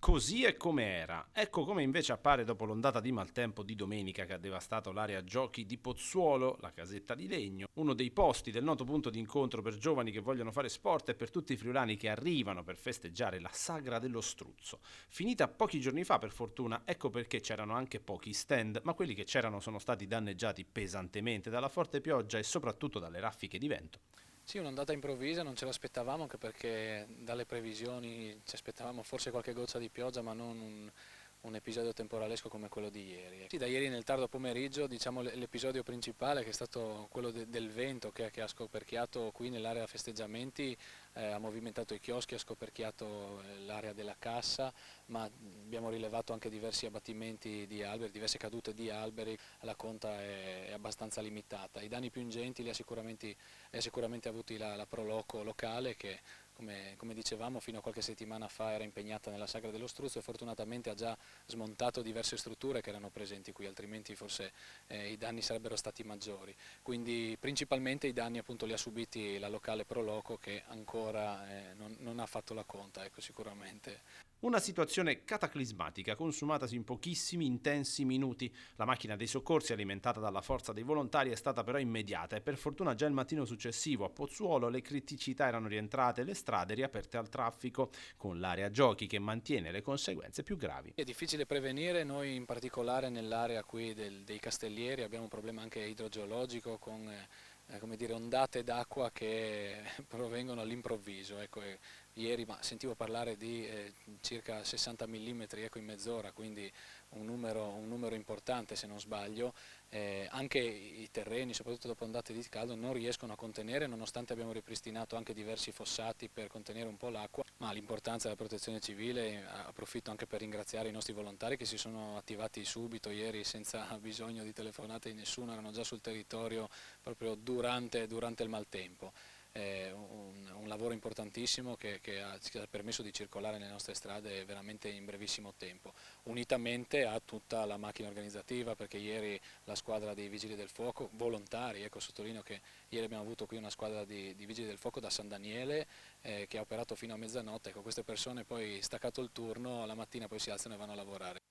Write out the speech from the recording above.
Così è come era. Ecco come invece appare dopo l'ondata di maltempo di domenica che ha devastato l'area giochi di Pozzuolo, la casetta di legno, uno dei posti del noto punto di incontro per giovani che vogliono fare sport e per tutti i friulani che arrivano per festeggiare la sagra dello struzzo. Finita pochi giorni fa, per fortuna, ecco perché c'erano anche pochi stand, ma quelli che c'erano sono stati danneggiati pesantemente dalla forte pioggia e soprattutto dalle raffiche di vento. Sì, un'ondata improvvisa, non ce l'aspettavamo anche perché dalle previsioni ci aspettavamo forse qualche goccia di pioggia, ma non un episodio temporalesco come quello di ieri. Sì, da ieri nel tardo pomeriggio, diciamo l'episodio principale che è stato quello del vento che ha scoperchiato qui nell'area festeggiamenti, ha movimentato i chioschi, ha scoperchiato l'area della cassa, ma abbiamo rilevato anche diversi abbattimenti di alberi, diverse cadute di alberi, la conta è abbastanza limitata. I danni più ingenti li ha sicuramente avuti la Proloco locale che come dicevamo fino a qualche settimana fa era impegnata nella sagra dello struzzo e fortunatamente ha già smontato diverse strutture che erano presenti qui, altrimenti forse i danni sarebbero stati maggiori. Quindi principalmente i danni appunto li ha subiti la locale Proloco che ancora non ha fatto la conta, ecco, sicuramente. Una situazione cataclismatica, consumatasi in pochissimi intensi minuti. La macchina dei soccorsi, alimentata dalla forza dei volontari, è stata però immediata e per fortuna già il mattino successivo a Pozzuolo le criticità erano rientrate e le strade riaperte al traffico, con l'area giochi che mantiene le conseguenze più gravi. È difficile prevenire, noi in particolare nell'area qui dei Castellieri abbiamo un problema anche idrogeologico con come dire, ondate d'acqua che provengono all'improvviso. Ecco, ieri sentivo parlare di circa 60 mm ecco, in mezz'ora, quindi un numero importante se non sbaglio. Anche i terreni, soprattutto dopo ondate di caldo, non riescono a contenere, nonostante abbiamo ripristinato anche diversi fossati per contenere un po' l'acqua, ma l'importanza della protezione civile, approfitto anche per ringraziare i nostri volontari che si sono attivati subito ieri senza bisogno di telefonate di nessuno, erano già sul territorio proprio durante il maltempo. Un lavoro importantissimo ci ha permesso di circolare nelle nostre strade veramente in brevissimo tempo, unitamente a tutta la macchina organizzativa, perché ieri la squadra dei Vigili del Fuoco, volontari, ecco, sottolineo che ieri abbiamo avuto qui una squadra di Vigili del Fuoco da San Daniele che ha operato fino a mezzanotte, ecco, queste persone poi staccato il turno, la mattina poi si alzano e vanno a lavorare.